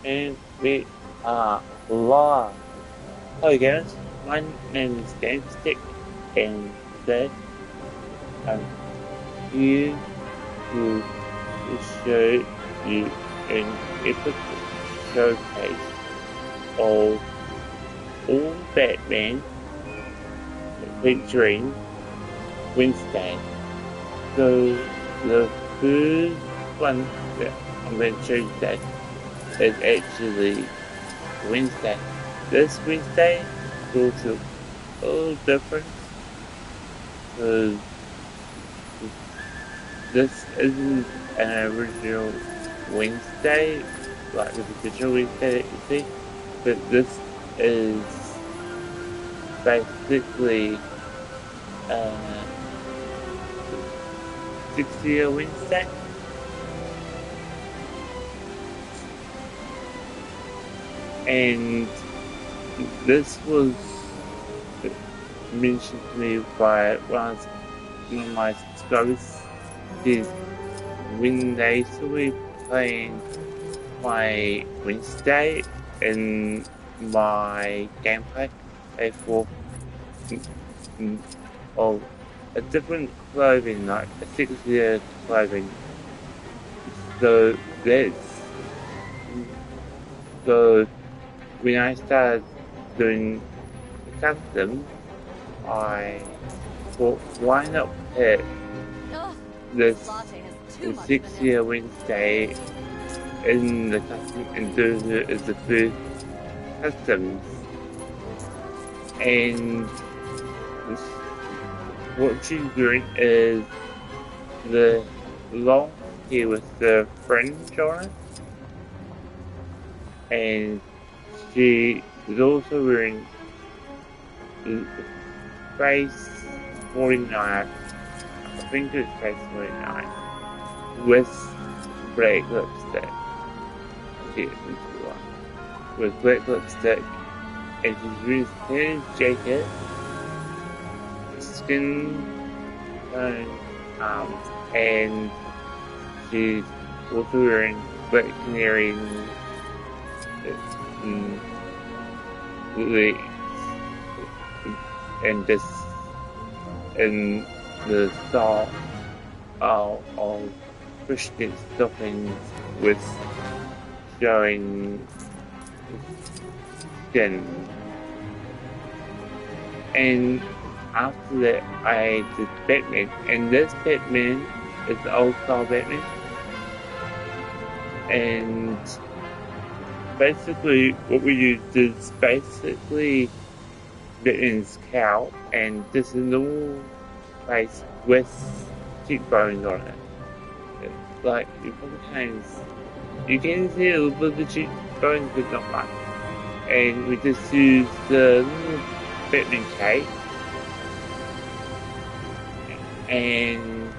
and we are live. Hello guys, my name is Stack and today I'm here to show you an epic showcase of all Batman featuring Wednesday. So the first one that I'm going to show you today is actually Wednesday. This Wednesday is also a little different because this isn't an original Wednesday like the traditional Wednesday that you see, but this is basically 60th Wednesday. And this was mentioned to me by one of my subscribers. Is when they saw me playing my Wednesday in my gameplay, they thought of a different clothing, like a 6-year clothing. So when I started doing the custom, I thought, why not put this 6-year Wednesday in the custom and do it as the first customs. And what she's doing is the long hair with the fringe on it, and she is also wearing face 49, I think it's face 49, with black lipstick. Okay, with black lipstick, and she's wearing a tan jacket, skin tone arms, and she's also wearing black canary legs, and this in the style of Christian stockings with showing skin. And after that I did Batman, and this Batman is the old style Batman, and basically what we used is basically Batman's cowl, and this is a normal face with cheekbones on it. Like you can see a little bit of the cheekbones, but not much. And we just used the little Batman cape, and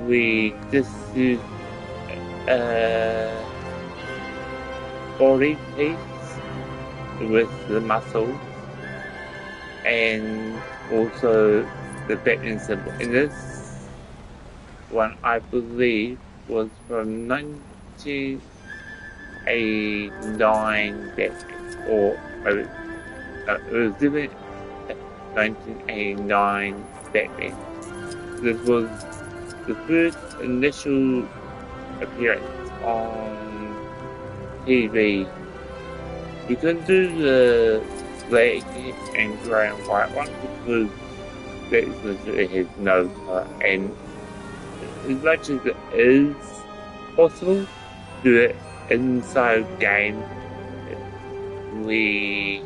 we just used a body piece with the muscles, and also the Batman symbol. And this one, I believe, was from 1989 Batman, or it was definitely 1989 Batman. This was the first initial appearance on TV. We couldn't do the black and grey and white one because that literally has no colour, and as much as it is possible to do it inside game, me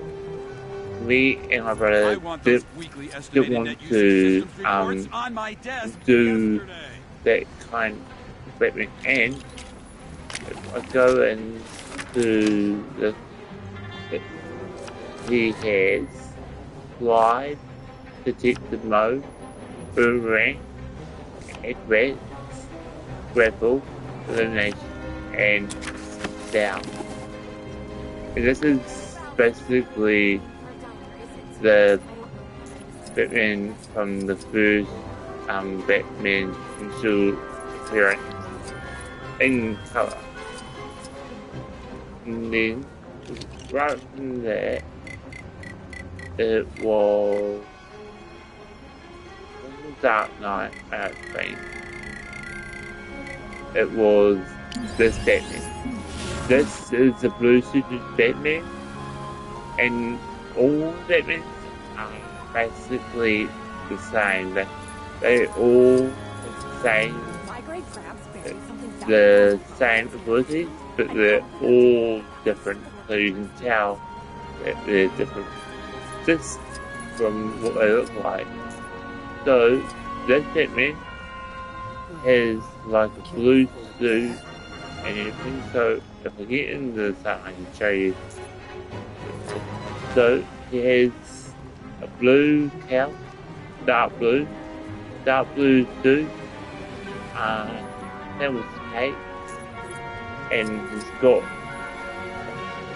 and my brother didn't want to do that kind of Batman. And if I go into the he has slide, detective mode, boomerang, advance, grapple, elimination, and down. And this is basically the Batman from the first Batman initial appearance in colour. And then right from there, it was Dark Knight, I think. It was this Batman. This is the blue suited Batman, and all Batmans are basically the same. They all have the same abilities, but they're all different, so you can tell that they're different just from what they look like. So this Batman has like a blue suit and everything, so if I get in the sun I can show you. So he has a blue cowl, dark blue suit, that was cape, and he's got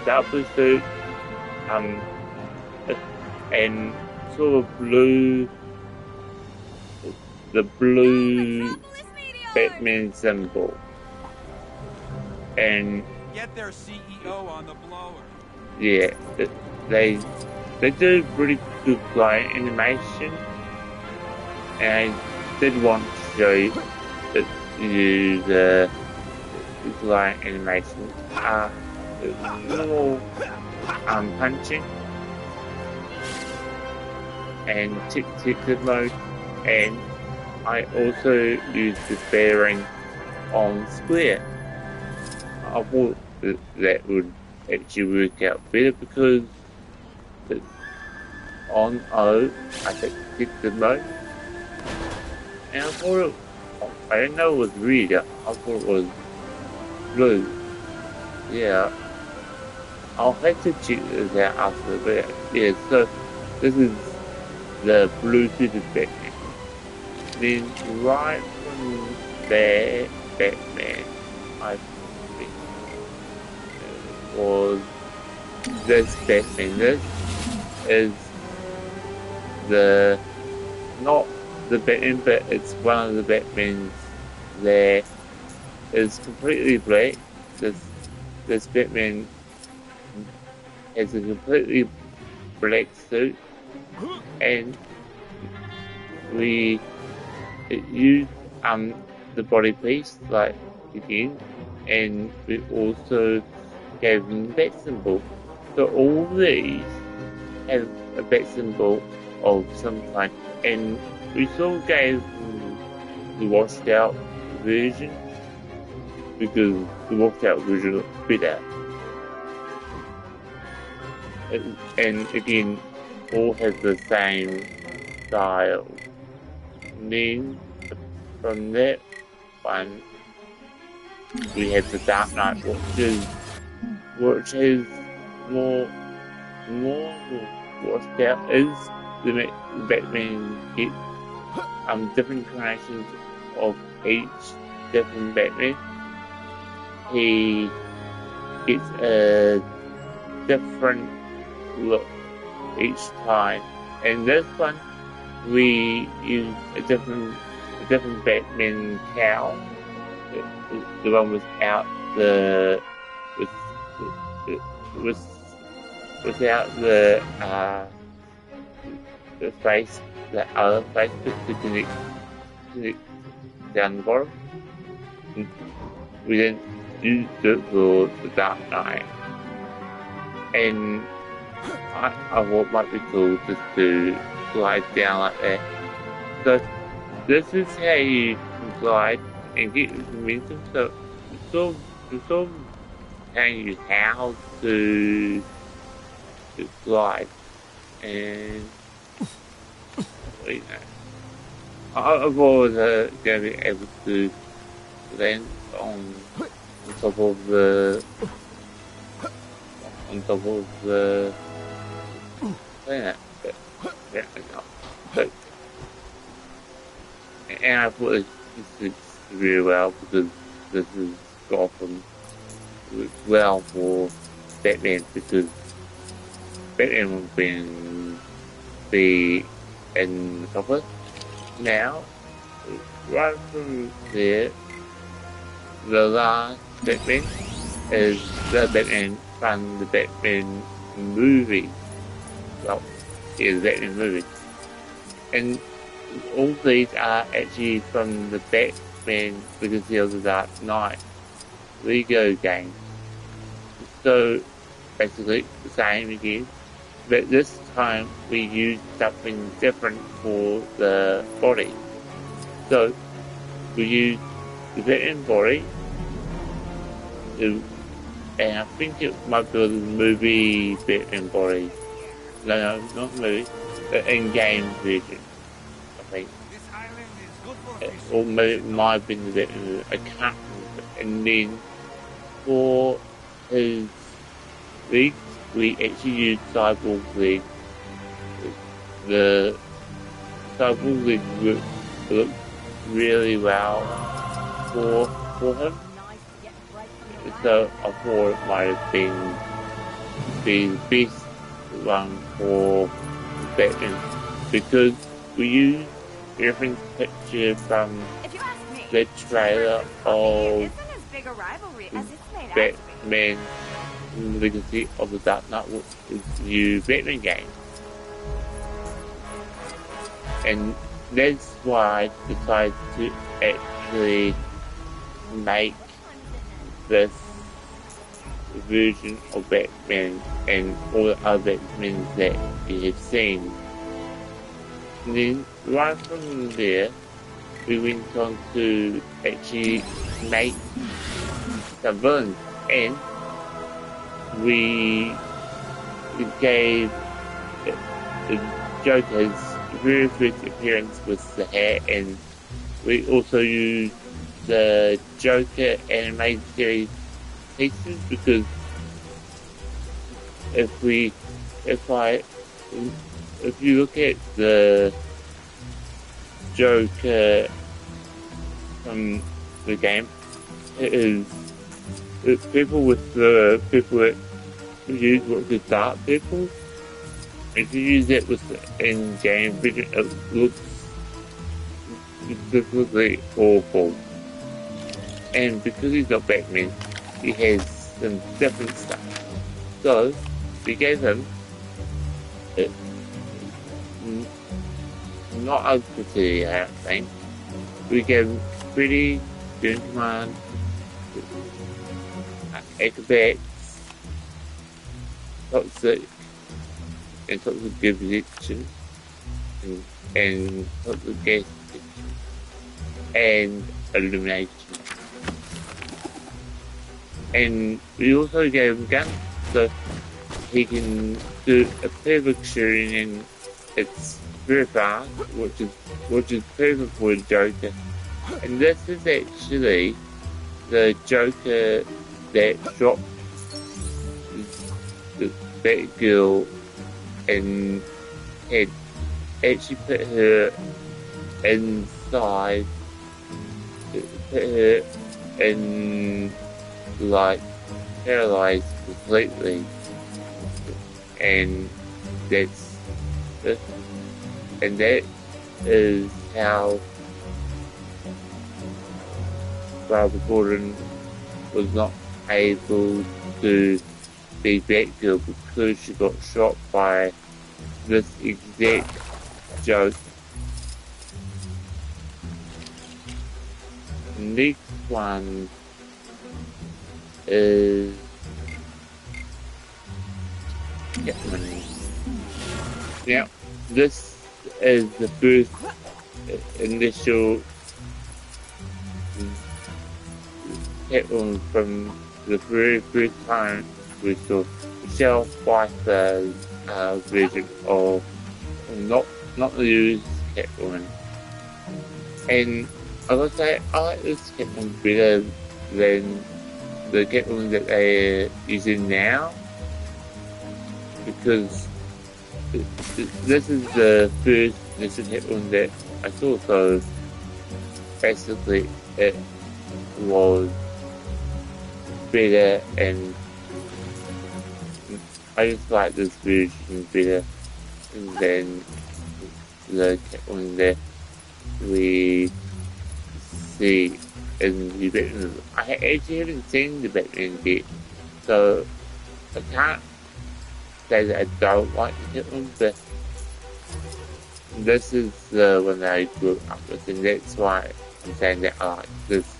dark blue suit, and sort of blue, the blue Batman symbol, and get their CEO on the blower. Yeah, they do pretty good glide animation, and I did want to show you the glide animation. Normal punching and tick mode, and I also used the bearing on square. I thought that would actually work out better because on O I picked the mode, and I thought I didn't know it was red. I thought it was blue. Yeah, I'll have to check this out after, but yeah, so this is the blue suited Batman. Then right from there, Batman, I think was this Batman. This is not the Batman, but it's one of the Batmans that is completely black. This Batman has a completely black suit, and we used the body piece like again, and we also gave him the bat symbol. So all these have a bat symbol of some kind, and we sort of gave him the washed out version because the washed out version looks better. And again, all have the same style. And then from that one, we have the Dark Knight, which is more washed out. Is the Batman get different incarnations of each different Batman. He gets a different look each time. And this one, we use a different Batman cowl. The one without without the face, the other face to connect down the bottom. We then use it for the Dark Knight, and I thought it might be cool just to glide down like that. So this is how you can glide and get momentum. So it's sort of telling you how to glide, and you know, I was going to be able to land on top of the planet, but and I thought this suits really well because this is Gotham. It's well for Batman because Batman would be in the cover. Now, right from there, the last Batman is the Batman from the Batman movie. Well, yeah, the Batman movie. And all these are actually from the Batman Legacy of the Dark Knight Lego game. So basically the same again, but this time we used something different for the body. So we used the Batman body, and I think it might be the movie Batman body. No, not the movie, the in-game version, I think. Or maybe it might have been the Batman, I can't remember. And then for his legs, we actually used Cyborg legs. The Cyborg legs look really well for him. So I thought it might have been the best one for Batman because we used reference picture from the trailer of Batman Legacy of the Dark Knight, which is the new Batman game. And that's why I decided to actually make this version of Batman and all the other Batmans that we have seen. And then right from there, we went on to actually make the villains, and we gave the Joker's very first appearance with the hair, and we also used the Joker animated series pieces because if you look at the Joker from the game, it's people that use what the dark people. If you use it with the in-game vision, it looks specifically awful. And because he's not Batman, he has some different stuff. So we gave him not ugly, I don't think. We gave him pretty gentleman, acrobats, toxic, and toxic gas detection, and toxic gas detection, and illumination. And we also gave him guns, so he can do a perfect shooting, and it's very fast, which is perfect for a Joker. And this is actually the Joker that shot the Batgirl and had actually put her inside, put her in, like, paralyzed completely, and that is how Barbara Gordon was not able to be Batgirl because she got shot by this exact joke. Next one is Catwoman. Now, this is the first initial Catwoman from the very first time we saw Michelle Pfeiffer's version of not the used Catwoman. And I would say I like this Catwoman better than the Catwoman that they're using now, because this is the first initial Catwoman that I saw, so basically it was better, and I just like this version better than the Catwoman that we see in the Batman. I actually haven't seen the Batman yet, so I can't say that I don't like the hit one, but this is the one that I grew up with, and that's why I'm saying that I like this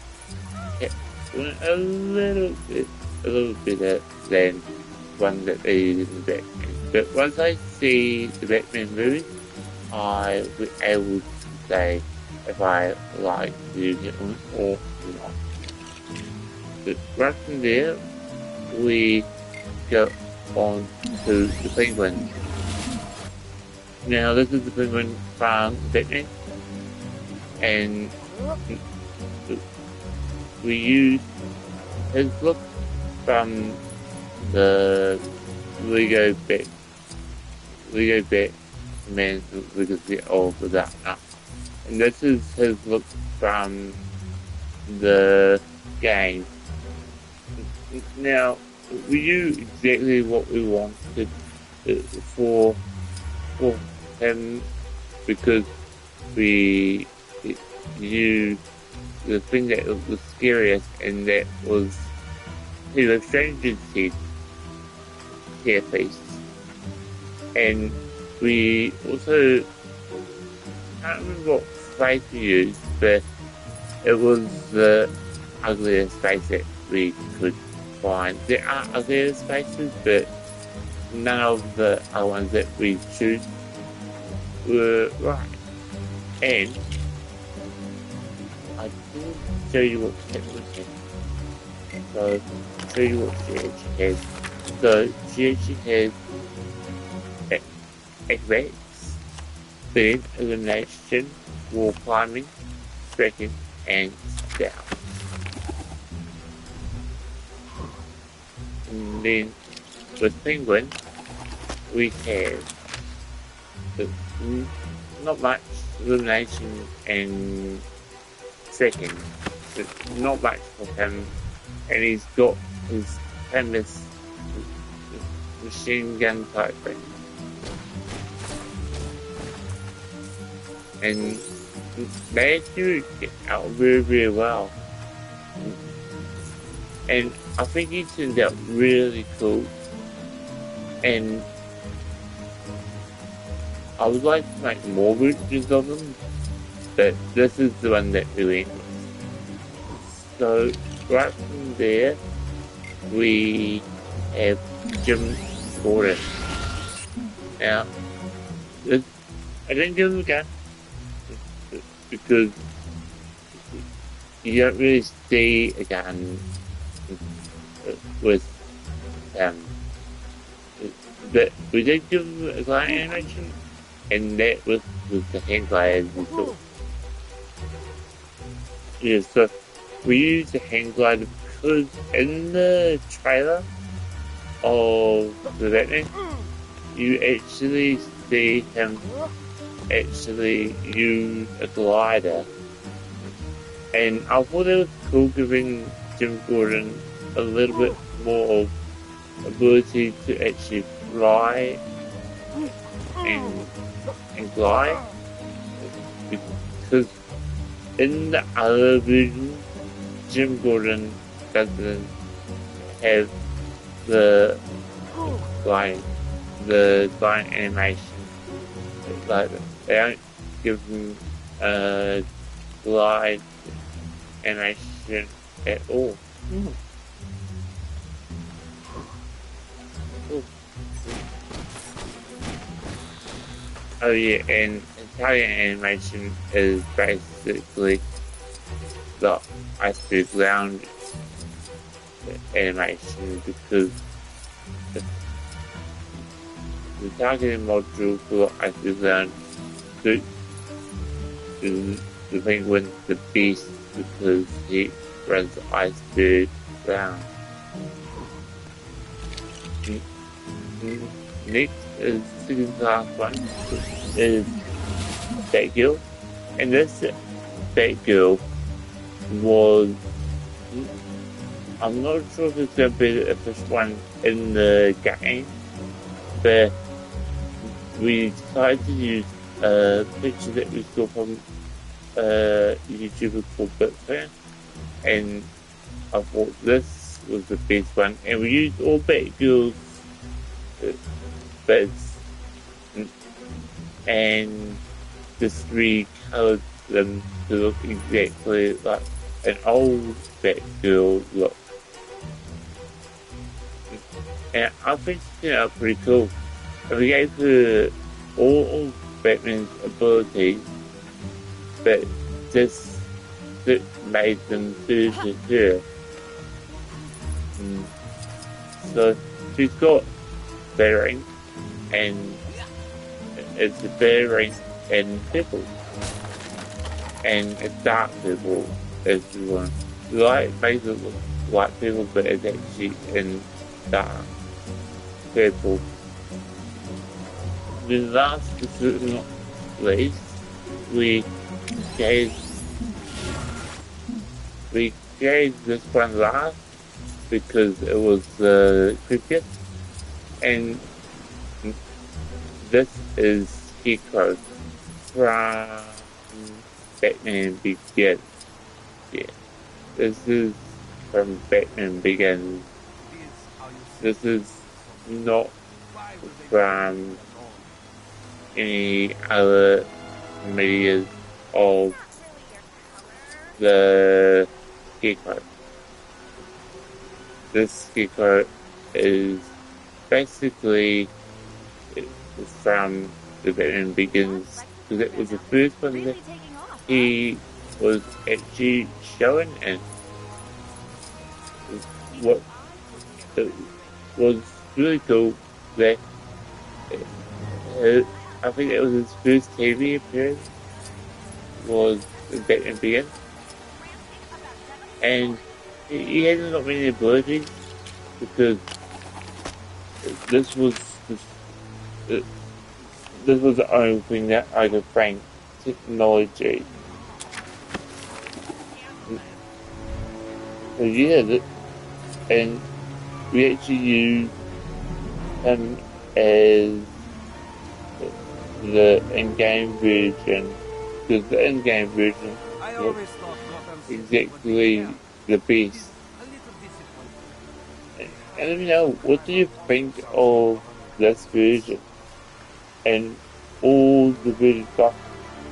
hit one a little better than one that they did in the Batman. But once I see the Batman movie, I will be able to say if I like the hit one or not. But right from there, we go on to the Penguin. Now this is the Penguin from Batman, and we use his look from the Lego Batman Legacy of the Dark Knight. And this is his look from the game. Now, we do exactly what we wanted for him, because we knew the thing that was scariest, and that was the stranger's hair face. And we also, I can't remember what face we used, but it was the ugliest face that we could find. There are uglier faces, but none of the other ones that we choose were right. And I didn't show you what Catwoman has. So I'll show you what she actually has. So she actually has acrobatics, speed, elimination, wall climbing, trekking, and stealth. And then with Penguin, we have not much elimination and trekking. Not much for him, and he's got his famous machine gun type thing. And they actually get out very well. And I think he turned out really cool. And I would like to make more versions of them, but this is the one that we went with. So right from there, we have Jim Gordon. Now, I didn't give him a gun, because you don't really see a gun with but we did give him a glider animation, and that was the hand glider we saw. Yeah, so we used the hand glider because in the trailer of the Batman, you actually see him actually use a glider, and I thought it was cool giving Jim Gordon a little bit more ability to actually fly and glide, because in the other version, Jim Gordon doesn't have the glide animation. Like, they don't give him a glide animation at all. Oh yeah, and Italian animation is basically the iceberg lounge animation, because the targeting module for the iceberg lounge suits the Penguin the best, because he runs the iceberg lounge. Next is second class one is Batgirl, and this Batgirl was, I'm not sure if it's going to be the first one in the game, but we decided to use a picture that we saw from a YouTuber called Bitfan, and I thought this was the best one, and we used all Batgirl's bits and just recolored them to look exactly like an old Batgirl look. And I think it turned out pretty cool. And we gave her all Batman's abilities, but just that made them suited her. So she's got bearing, and it's a bearing and purple, and a dark purple if you want. Light makes it look like purple, but it's actually in dark purple. The last but certainly not least, we gave this one last because it was the cricket, and this is Scarecrow from Batman Begins. Yeah, this is from Batman Begins. This is not from any other media of the Scarecrow. This Scarecrow is basically from the Batman Begins, because it was the first one that he was actually shown, and what it was really cool that I think it was his first TV appearance was in Batman Begins, and he hasn't got many abilities because this was the only thing that I could find technology. So yeah, and we actually used him as the in-game version, because the in-game version was exactly the best. And let me know, what do you think of this version and all the versions?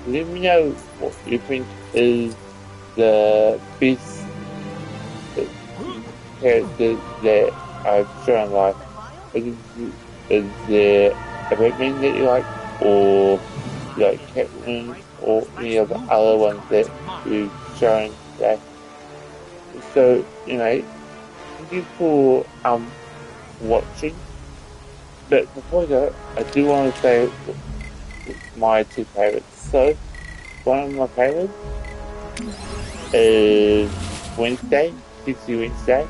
Let me know what you think is the best character that I've shown. Like, is there a Batman that you like, or you like Catwoman, or any of the other ones that we've shown today? So, thank you for watching. But before I go, I do want to say my two favorites. So, one of my favorites is Wednesday, 60 Wednesday,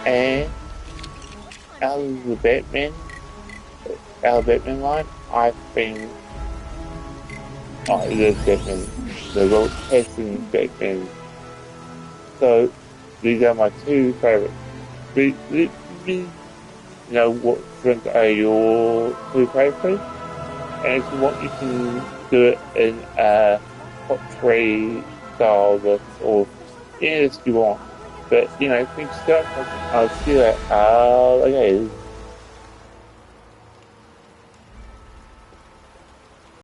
and out of the Batman line, I think the Road Testing Batman. So these are my two favorites. Let me know what ones are your two favorites, and if you want, you can do it in a top 3 style list, or any list you want. But thanks so much. I'll see you later. Okay.